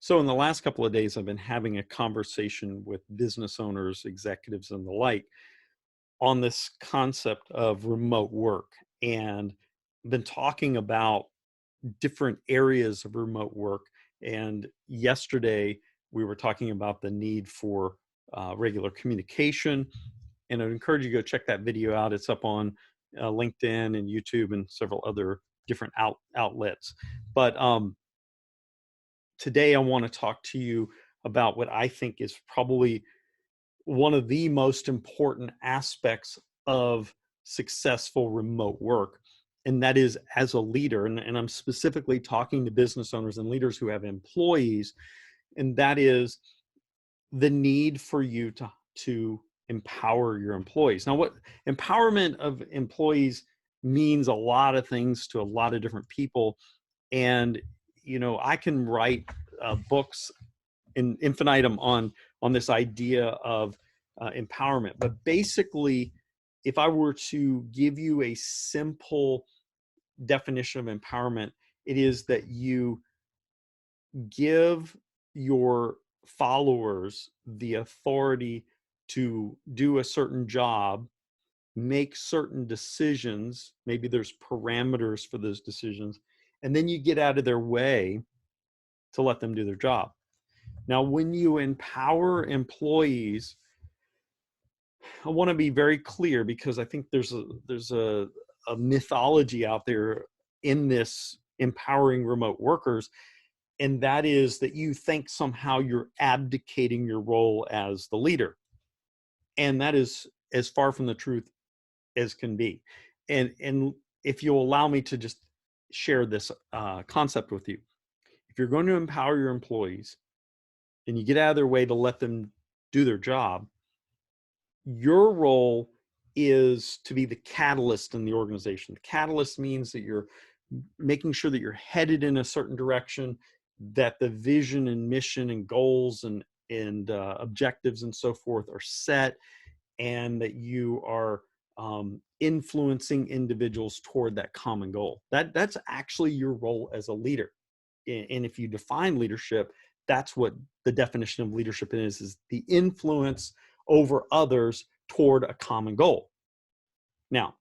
So in the last couple of days, I've been having a conversation with business owners, executives, and the like on this concept of remote work. And been talking about different areas of remote work. And yesterday, we were talking about the need for regular communication. And I'd encourage you to go check that video out. It's up on LinkedIn and YouTube and several other different outlets. But today I want to talk to you about what I think is probably one of the most important aspects of successful remote work. And that is as a leader, and I'm specifically talking to business owners and leaders who have employees, and that is the need for you to empower your employees. Now, what empowerment of employees means a lot of things to a lot of different people. And I can write books in infinitum on this idea of empowerment, but basically, if I were to give you a simple definition of empowerment, it is that you give your followers the authority to do a certain job, make certain decisions. Maybe there's parameters for those decisions, and then you get out of their way to let them do their job. Now, when you empower employees, I want to be very clear, because I think there's a mythology out there in this empowering remote workers, and that is that you think somehow you're abdicating your role as the leader. And that is as far from the truth as can be. And if you'll allow me to just share this concept with you, if you're going to empower your employees and you get out of their way to let them do their job, your role is to be the catalyst in the organization. The catalyst means that you're making sure that you're headed in a certain direction, that the vision and mission and goals and objectives and so forth are set, and that you are influencing individuals toward that common goal. That's actually your role as a leader. And if you define leadership, that's what the definition of leadership is the influence over others toward a common goal. Now,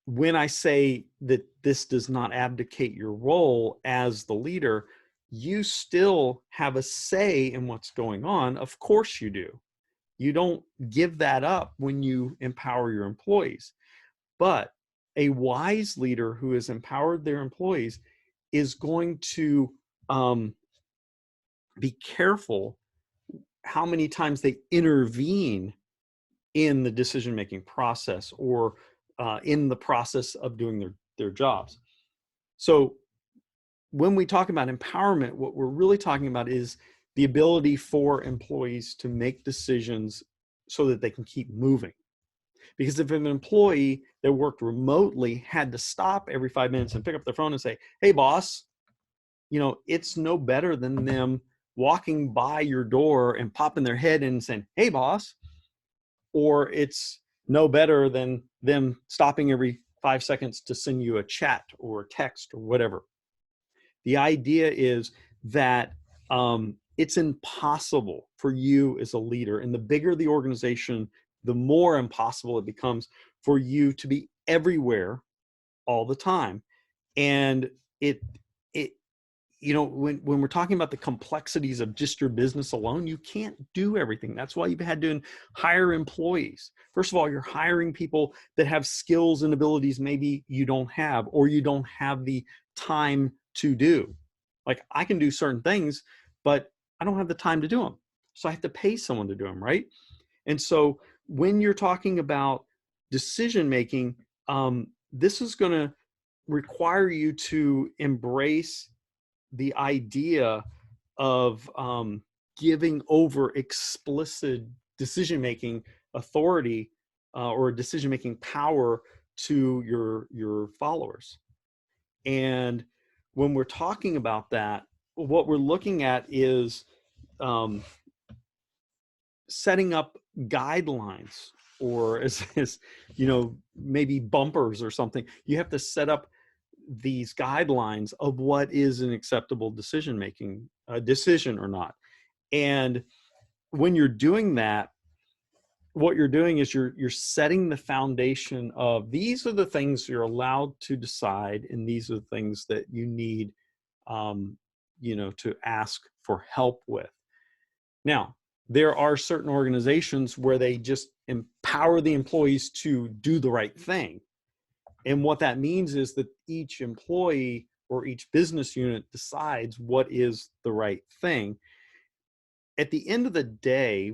when I say that this does not abdicate your role as the leader, you still have a say in what's going on. Of course you do. You don't give that up when you empower your employees. But a wise leader who has empowered their employees is going to be careful how many times they intervene in the decision-making process or in the process of doing their jobs. So when we talk about empowerment, what we're really talking about is the ability for employees to make decisions so that they can keep moving. Because if an employee that worked remotely had to stop every 5 minutes and pick up their phone and say, "Hey, boss," it's no better than them walking by your door and popping their head in and saying, "Hey, boss." Or it's no better than them stopping every 5 seconds to send you a chat or a text or whatever. The idea is that it's impossible for you as a leader, and the bigger the organization, the more impossible it becomes for you to be everywhere all the time. And when we're talking about the complexities of just your business alone, you can't do everything. That's why you've had to hire employees. First of all, you're hiring people that have skills and abilities maybe you don't have, or you don't have the time to do. Like, I can do certain things, but I don't have the time to do them. So I have to pay someone to do them, right? And so when you're talking about decision making, this is going to require you to embrace the idea of giving over explicit decision-making authority or decision-making power to your followers. And when we're talking about that, what we're looking at is setting up guidelines, or as maybe bumpers or something. You have to set up these guidelines of what is an acceptable decision-making decision or not. And when you're doing that, what you're doing is you're setting the foundation of these are the things you're allowed to decide, and these are the things that you need, to ask for help with. Now, there are certain organizations where they just empower the employees to do the right thing. And what that means is that each employee or each business unit decides what is the right thing. At the end of the day,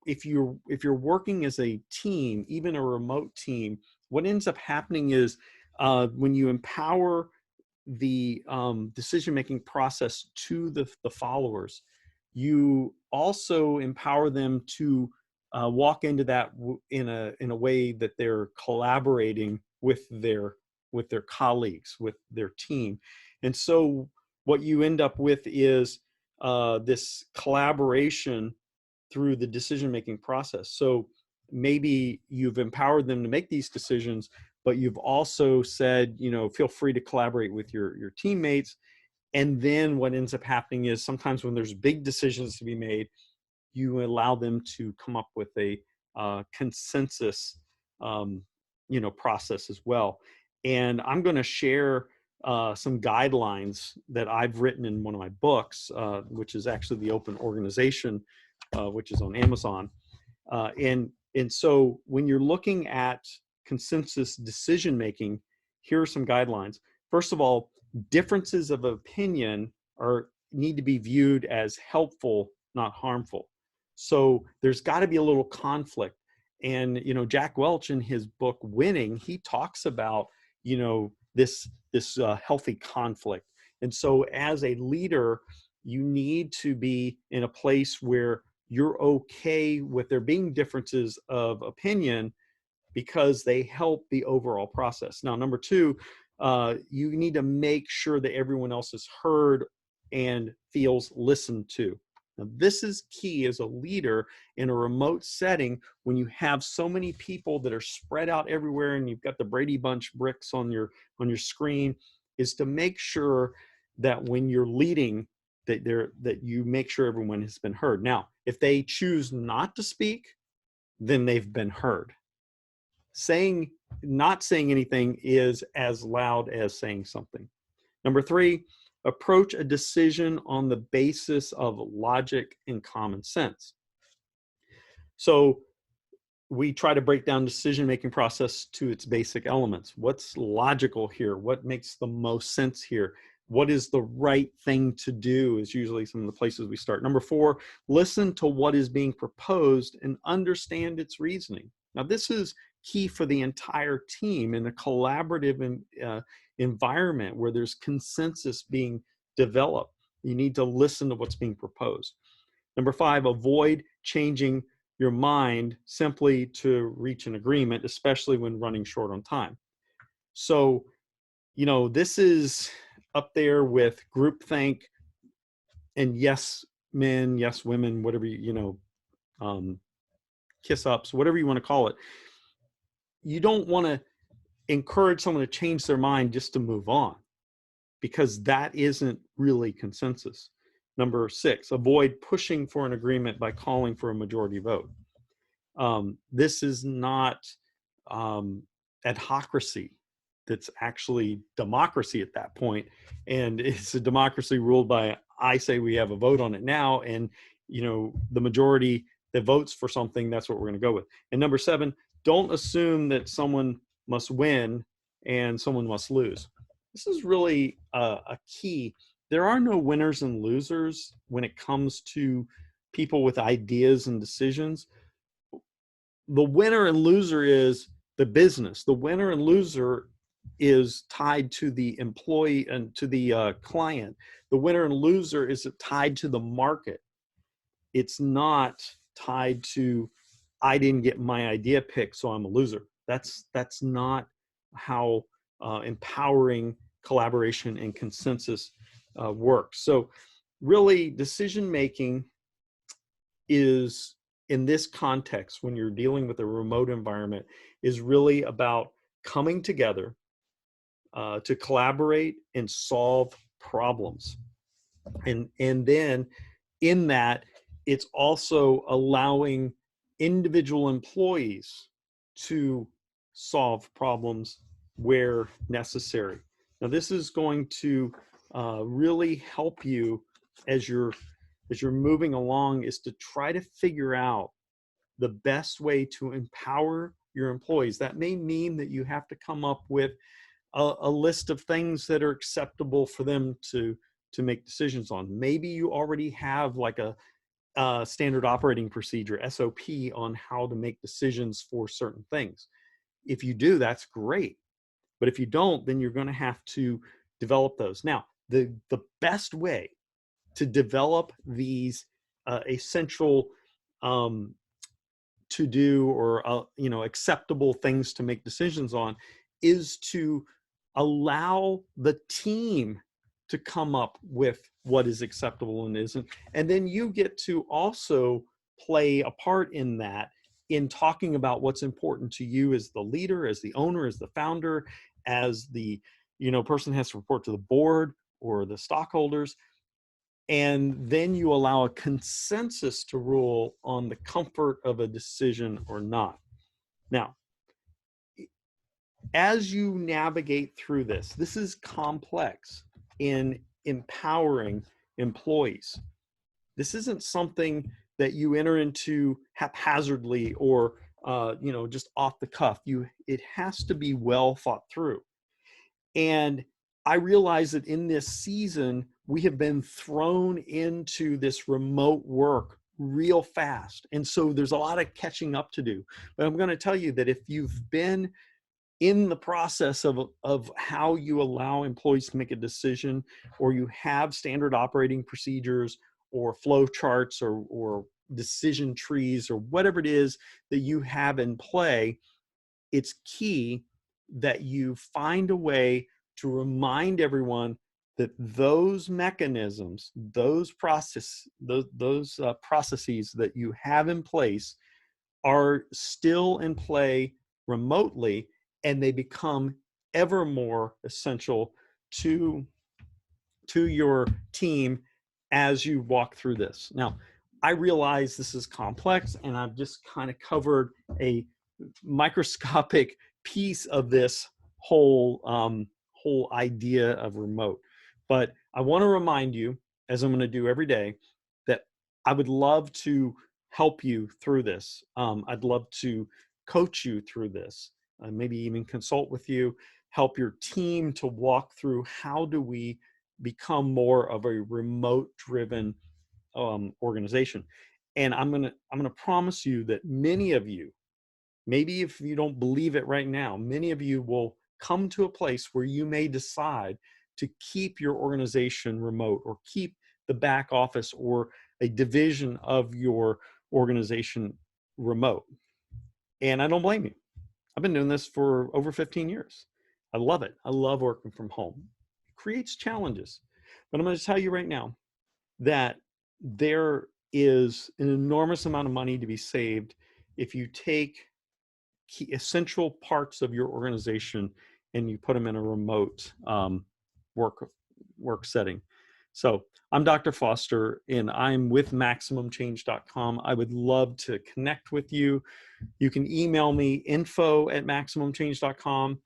if you're working as a team, even a remote team, what ends up happening is when you empower the decision-making process to the followers, you also empower them to walk into that in a way that they're collaborating with their colleagues, with their team. And so what you end up with is this collaboration through the decision-making process. So maybe you've empowered them to make these decisions, but you've also said, feel free to collaborate with your teammates. And then what ends up happening is sometimes when there's big decisions to be made, you allow them to come up with a consensus, process as well. And I'm going to share some guidelines that I've written in one of my books, which is actually The Open Organization, which is on Amazon. And so when you're looking at consensus decision making, here are some guidelines. First of all, differences of opinion need to be viewed as helpful, not harmful. So there's got to be a little conflict. And Jack Welch in his book Winning, he talks about this healthy conflict. And so as a leader, you need to be in a place where you're okay with there being differences of opinion because they help the overall process. Now, number two, you need to make sure that everyone else is heard and feels listened to. Now, this is key as a leader in a remote setting when you have so many people that are spread out everywhere and you've got the Brady Bunch bricks on your screen, is to make sure that when you're leading, that you make sure everyone has been heard. Now, if they choose not to speak, then they've been heard. Not saying anything is as loud as saying something. Number three, approach a decision on the basis of logic and common sense. So we try to break down decision-making process to its basic elements. What's logical here? What makes the most sense here? What is the right thing to do is usually some of the places we start. Number four, listen to what is being proposed and understand its reasoning. Now, this is key for the entire team in a collaborative environment where there's consensus being developed. You need to listen to what's being proposed. Number five, avoid changing your mind simply to reach an agreement, especially when running short on time. So, this is up there with groupthink and yes men, yes women, whatever kiss ups, whatever you want to call it. You don't want to encourage someone to change their mind just to move on, because that isn't really consensus. Number six, avoid pushing for an agreement by calling for a majority vote. This is not adhocracy. That's actually democracy at that point. And it's a democracy ruled by, I say we have a vote on it now, and the majority that votes for something, that's what we're going to go with. And number seven, don't assume that someone must win and someone must lose. This is really a key. There are no winners and losers when it comes to people with ideas and decisions. The winner and loser is the business. The winner and loser is tied to the employee and to the client. The winner and loser is tied to the market. It's not tied to, I didn't get my idea picked, so I'm a loser. That's not how empowering collaboration and consensus works. So really, decision making is, in this context, when you're dealing with a remote environment, is really about coming together to collaborate and solve problems. And then in that, it's also allowing individual employees to solve problems where necessary. Now, this is going to really help you as you're moving along, is to try to figure out the best way to empower your employees. That may mean that you have to come up with a list of things that are acceptable for them to make decisions on. Maybe you already have like a standard operating procedure, SOP, on how to make decisions for certain things. If you do, that's great. But if you don't, then you're going to have to develop those. Now, the best way to develop these essential to do or acceptable things to make decisions on is to allow the team to come up with what is acceptable and isn't, and then you get to also play a part in that, in talking about what's important to you as the leader, as the owner, as the founder, as the person has to report to the board or the stockholders. And then you allow a consensus to rule on the comfort of a decision or not. Now, as you navigate through this is complex in empowering employees. This isn't something that you enter into haphazardly or just off the cuff. It has to be well thought through. And I realize that in this season, we have been thrown into this remote work real fast. And so there's a lot of catching up to do. But I'm going to tell you that if you've been in the process of how you allow employees to make a decision, or you have standard operating procedures or flow charts or decision trees or whatever it is that you have in play, it's key that you find a way to remind everyone that those mechanisms, those processes that you have in place are still in play remotely, and they become ever more essential to your team as you walk through this. Now, I realize this is complex, and I've just kind of covered a microscopic piece of this whole idea of remote. But I want to remind you, as I'm going to do every day, that I would love to help you through this. I'd love to coach you through this, maybe even consult with you, help your team to walk through how do we become more of a remote driven organization. And I'm gonna promise you that many of you, maybe if you don't believe it right now, many of you will come to a place where you may decide to keep your organization remote, or keep the back office or a division of your organization remote. And I don't blame you. I've been doing this for over 15 years. I love it. I love working from home. It creates challenges. But I'm going to tell you right now that there is an enormous amount of money to be saved if you take key essential parts of your organization and you put them in a remote work setting. So I'm Dr. Foster, and I'm with MaximumChange.com. I would love to connect with you. You can email me, info@MaximumChange.com.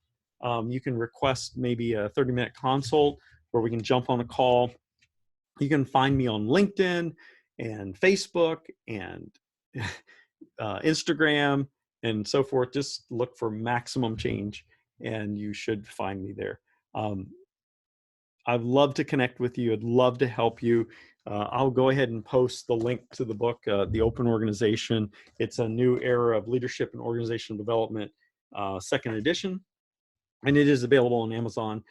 You can request maybe a 30-minute consult where we can jump on a call. You can find me on LinkedIn and Facebook and Instagram and so forth. Just look for Maximum Change and you should find me there. I'd love to connect with you. I'd love to help you. I'll go ahead and post the link to the book, The Open Organization. It's a new era of leadership and organizational development, second edition, and it is available on Amazon.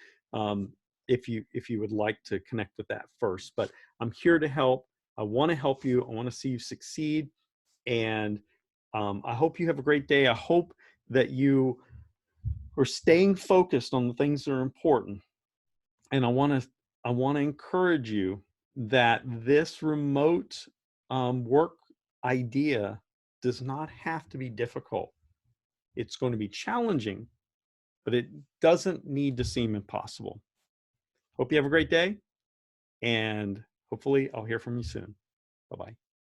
If you would like to connect with that first. But I'm here to help. I want to help you. I want to see you succeed. And I hope you have a great day. I hope that you are staying focused on the things that are important. And I want to encourage you that this remote work idea does not have to be difficult. It's going to be challenging, but it doesn't need to seem impossible. Hope you have a great day, and Hopefully, I'll hear from you soon. Bye bye.